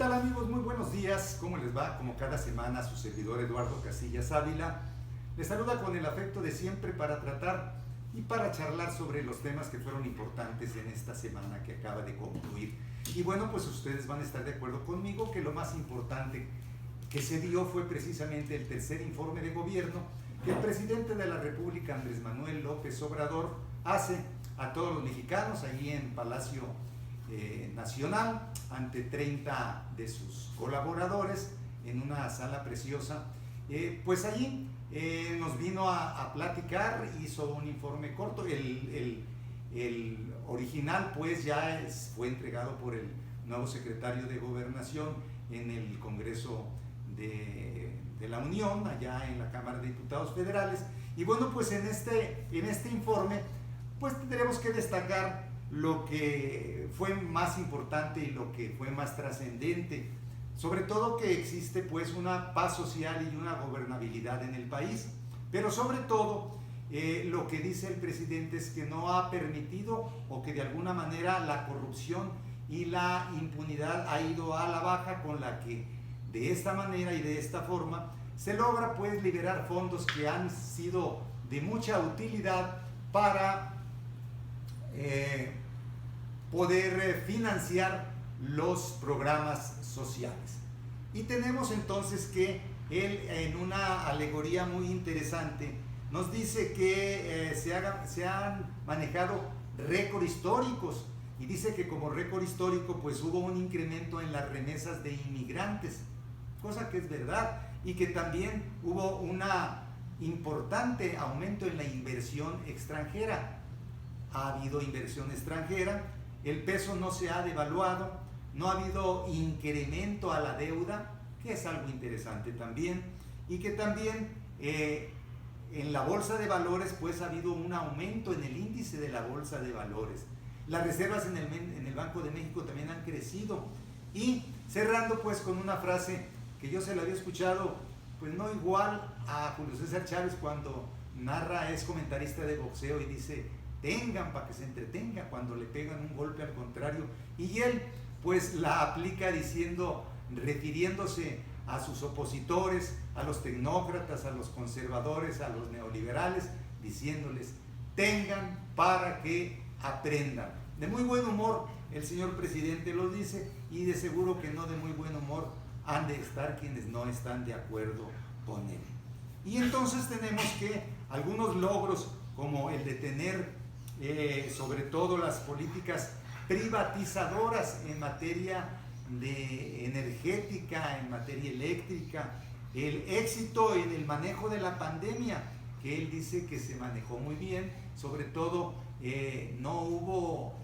tal, amigos? Muy buenos días. ¿Cómo les va? Como cada semana, su servidor Eduardo Casillas Ávila les saluda con el afecto de siempre para tratar y para charlar sobre los temas que fueron importantes en esta semana que acaba de concluir. Y bueno, pues ustedes van a estar de acuerdo conmigo que lo más importante que se dio fue precisamente el tercer informe de gobierno que el presidente de la República, Andrés Manuel López Obrador, hace a todos los mexicanos allí en Palacio Nacional, ante 30 de sus colaboradores en una sala preciosa. Pues allí nos vino a platicar, hizo un informe corto. El original pues ya fue entregado por el nuevo secretario de Gobernación en el Congreso de la Unión, allá en la Cámara de Diputados Federales. Y bueno, pues en este informe pues tendremos que destacar lo que fue más importante y lo que fue más trascendente, sobre todo que existe pues una paz social y una gobernabilidad en el país, pero sobre todo lo que dice el presidente es que no ha permitido, o que de alguna manera la corrupción y la impunidad ha ido a la baja, con la que de esta manera y de esta forma se logra pues liberar fondos que han sido de mucha utilidad para poder financiar los programas sociales. Y tenemos entonces que él, en una alegoría muy interesante, nos dice que se han manejado récords históricos, y dice que como récord histórico pues hubo un incremento en las remesas de inmigrantes, cosa que es verdad, y que también hubo un importante aumento en la inversión extranjera. Ha habido inversión extranjera, el peso no se ha devaluado, no ha habido incremento a la deuda, que es algo interesante también, y que también en la bolsa de valores pues ha habido un aumento en el índice de la bolsa de valores. Las reservas en el Banco de México también han crecido. Y cerrando pues con una frase que yo se la había escuchado, pues no igual a Julio César Chávez cuando narra, es comentarista de boxeo y dice: tengan para que se entretenga cuando le pegan un golpe, al contrario. Y él pues la aplica diciendo, refiriéndose a sus opositores, a los tecnócratas, a los conservadores, a los neoliberales, diciéndoles: tengan para que aprendan. De muy buen humor el señor presidente lo dice, y de seguro que no de muy buen humor han de estar quienes no están de acuerdo con él. Y entonces tenemos que algunos logros, como el de tener sobre todo las políticas privatizadoras en materia de energética, en materia eléctrica, el éxito en el manejo de la pandemia, que él dice que se manejó muy bien, sobre todo no hubo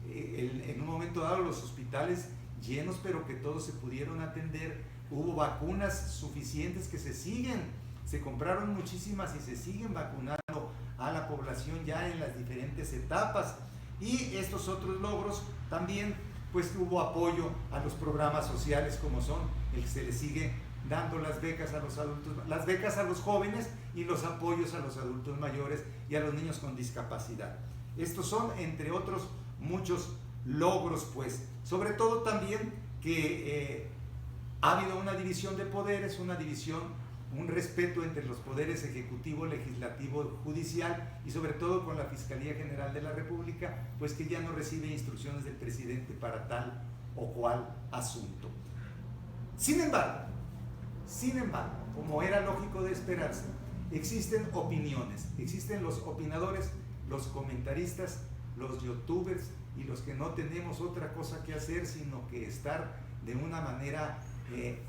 en un momento dado los hospitales llenos, pero que todos se pudieron atender, hubo vacunas suficientes que se compraron muchísimas y se siguen vacunando a la población ya en las diferentes etapas. Y estos otros logros también, pues hubo apoyo a los programas sociales, como son el que se les sigue dando las becas a los adultos, las becas a los jóvenes, y los apoyos a los adultos mayores y a los niños con discapacidad. Estos son, entre otros, muchos logros, pues. Sobre todo también que ha habido una división de poderes, un respeto entre los poderes ejecutivo, legislativo, judicial, y sobre todo con la Fiscalía General de la República, pues que ya no recibe instrucciones del presidente para tal o cual asunto. Sin embargo, como era lógico de esperarse, existen opiniones, existen los opinadores, los comentaristas, los youtubers y los que no tenemos otra cosa que hacer sino que estar de una manera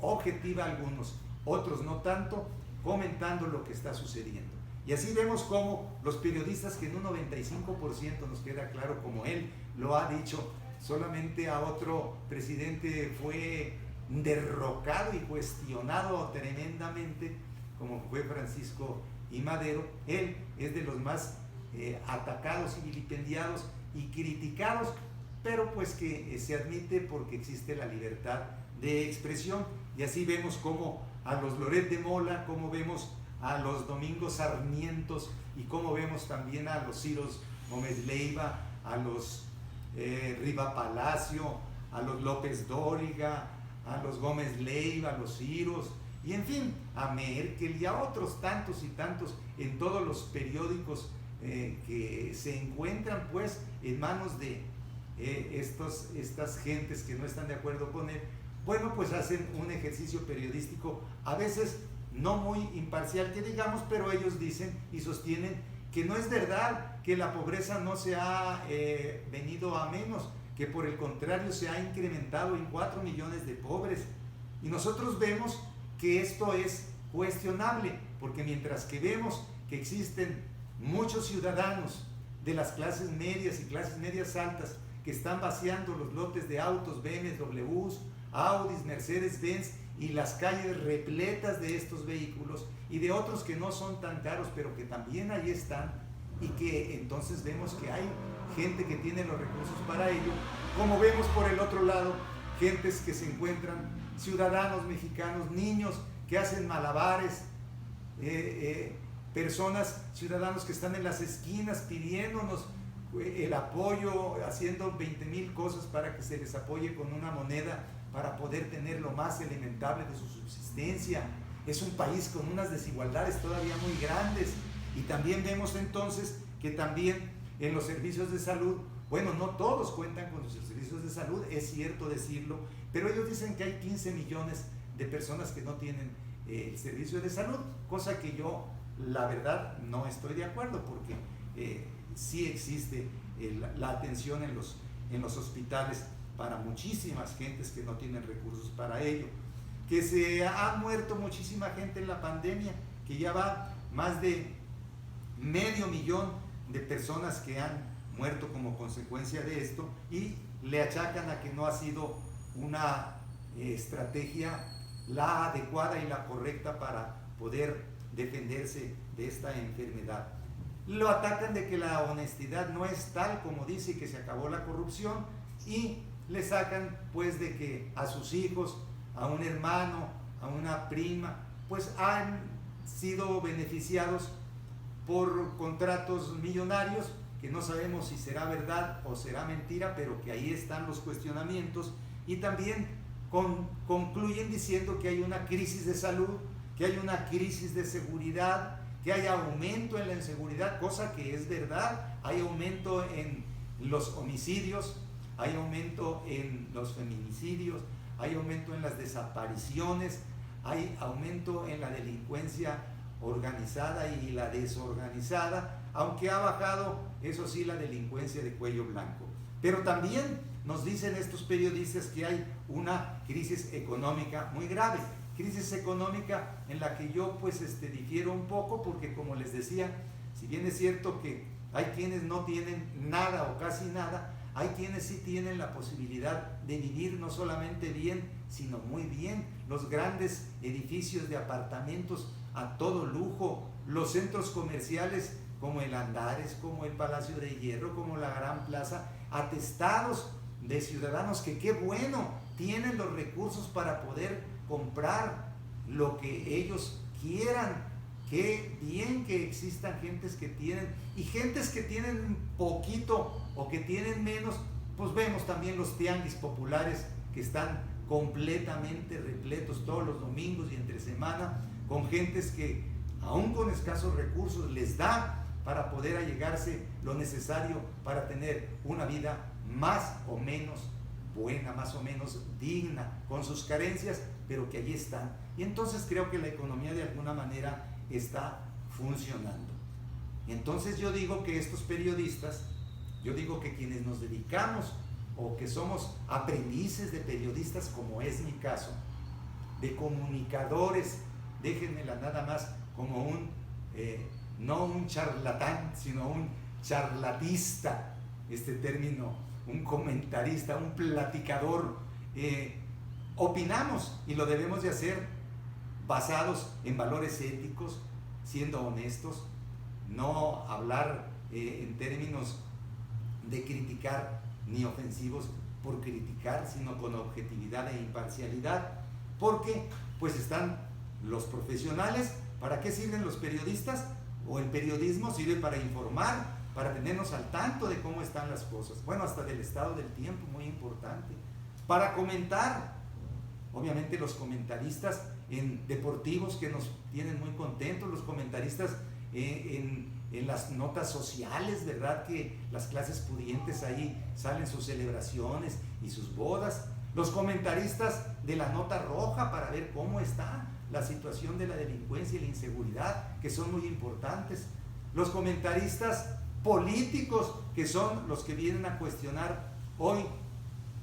objetiva, algunos, otros no tanto, comentando lo que está sucediendo. Y así vemos cómo los periodistas, que en un 95% nos queda claro, como él lo ha dicho, solamente a otro presidente fue derrocado y cuestionado tremendamente, como fue Francisco I. Madero, él es de los más atacados y vilipendiados y criticados, pero pues que se admite porque existe la libertad de expresión. Y así vemos como a los Loret de Mola, como vemos a los Domingo Sarmientos, y como vemos también a los Ciros Gómez Leiva, a los Riva Palacio, a los López Dóriga, a los Gómez Leiva, a los Ciros, y en fin, a Merkel y a otros tantos y tantos en todos los periódicos que se encuentran pues en manos de estas gentes que no están de acuerdo con él. Bueno, pues hacen un ejercicio periodístico a veces no muy imparcial que digamos, pero ellos dicen y sostienen que no es verdad, que la pobreza no se ha venido a menos, que por el contrario se ha incrementado en 4 millones de pobres. Y nosotros vemos que esto es cuestionable, porque mientras que vemos que existen muchos ciudadanos de las clases medias y clases medias altas que están vaciando los lotes de autos, BMWs, Audis, Mercedes-Benz y las calles repletas de estos vehículos y de otros que no son tan caros, pero que también ahí están, y que entonces vemos que hay gente que tiene los recursos para ello, como vemos por el otro lado, gentes que se encuentran, ciudadanos mexicanos, niños que hacen malabares, personas, ciudadanos que están en las esquinas pidiéndonos el apoyo, haciendo 20,000 cosas para que se les apoye con una moneda para poder tener lo más elementable de su subsistencia. Es un país con unas desigualdades todavía muy grandes, y también vemos entonces que también en los servicios de salud, bueno, no todos cuentan con los servicios de salud, es cierto decirlo, pero ellos dicen que hay 15 millones de personas que no tienen el servicio de salud, cosa que yo, la verdad, no estoy de acuerdo, porque sí existe la atención en los hospitales para muchísimas gentes que no tienen recursos para ello, que se ha muerto muchísima gente en la pandemia, que ya va más de 500,000 de personas que han muerto como consecuencia de esto, y le achacan a que no ha sido una estrategia la adecuada y la correcta para poder defenderse de esta enfermedad. Lo atacan de que la honestidad no es tal como dice y que se acabó la corrupción, y le sacan pues de que a sus hijos, a un hermano, a una prima, pues han sido beneficiados por contratos millonarios, que no sabemos si será verdad o será mentira, pero que ahí están los cuestionamientos, y también concluyen diciendo que hay una crisis de salud, que hay una crisis de seguridad, que hay aumento en la inseguridad, cosa que es verdad, hay aumento en los homicidios, hay aumento en los feminicidios, hay aumento en las desapariciones, hay aumento en la delincuencia organizada y la desorganizada, aunque ha bajado, eso sí, la delincuencia de cuello blanco. Pero también nos dicen estos periodistas que hay una crisis económica muy grave, crisis económica en la que yo pues difiero un poco, porque como les decía, si bien es cierto que hay quienes no tienen nada o casi nada, hay quienes sí tienen la posibilidad de vivir no solamente bien, sino muy bien. Los grandes edificios de apartamentos a todo lujo, los centros comerciales como el Andares, como el Palacio de Hierro, como la Gran Plaza, atestados de ciudadanos que qué bueno, tienen los recursos para poder comprar lo que ellos quieran. Qué bien que existan gentes que tienen, y gentes que tienen poquito o que tienen menos, pues vemos también los tianguis populares que están completamente repletos todos los domingos y entre semana, con gentes que aún con escasos recursos les da para poder allegarse lo necesario para tener una vida más o menos buena, más o menos digna, con sus carencias, pero que allí están. Y entonces creo que la economía de alguna manera está funcionando. Entonces yo digo que estos periodistas, yo digo que quienes nos dedicamos o que somos aprendices de periodistas, como es mi caso, de comunicadores, déjenmela nada más como no un charlatán, sino un charlatista, este término, un comentarista, un platicador, opinamos, y lo debemos de hacer basados en valores éticos, siendo honestos, no hablar en términos de criticar ni ofensivos por criticar, sino con objetividad e imparcialidad, porque pues están los profesionales. ¿Para qué sirven los periodistas? O el periodismo sirve para informar, para tenernos al tanto de cómo están las cosas, bueno, hasta del estado del tiempo, muy importante, para comentar. Obviamente los comentaristas en deportivos que nos tienen muy contentos, los comentaristas en las notas sociales, ¿verdad? Que las clases pudientes ahí salen sus celebraciones y sus bodas. Los comentaristas de la nota roja para ver cómo está la situación de la delincuencia y la inseguridad, que son muy importantes. Los comentaristas políticos, que son los que vienen a cuestionar hoy,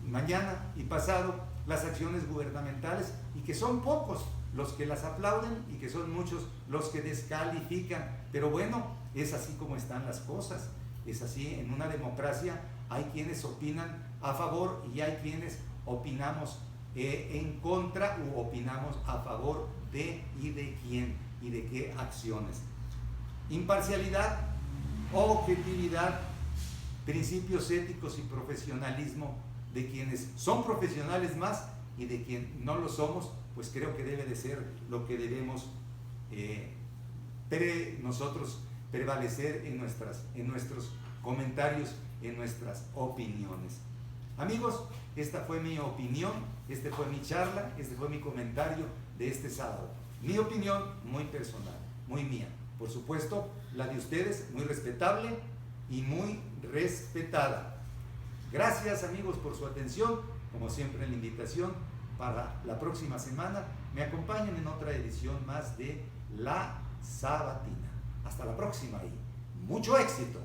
mañana y pasado las acciones gubernamentales, y que son pocos los que las aplauden y que son muchos los que descalifican. Pero bueno, es así como están las cosas, es así. En una democracia hay quienes opinan a favor y hay quienes opinamos en contra u opinamos a favor de y de quién y de qué acciones. Imparcialidad, objetividad, principios éticos y profesionalismo de quienes son profesionales más y de quien no lo somos, pues creo que debe de ser lo que debemos nosotros prevalecer en nuestros comentarios, en nuestras opiniones. Amigos, esta fue mi opinión, esta fue mi charla, este fue mi comentario de este sábado. Mi opinión muy personal, muy mía. Por supuesto, la de ustedes, muy respetable y muy respetada. Gracias, amigos, por su atención. Como siempre, la invitación para la próxima semana. Me acompañen en otra edición más de La Sabatina. Hasta la próxima y mucho éxito.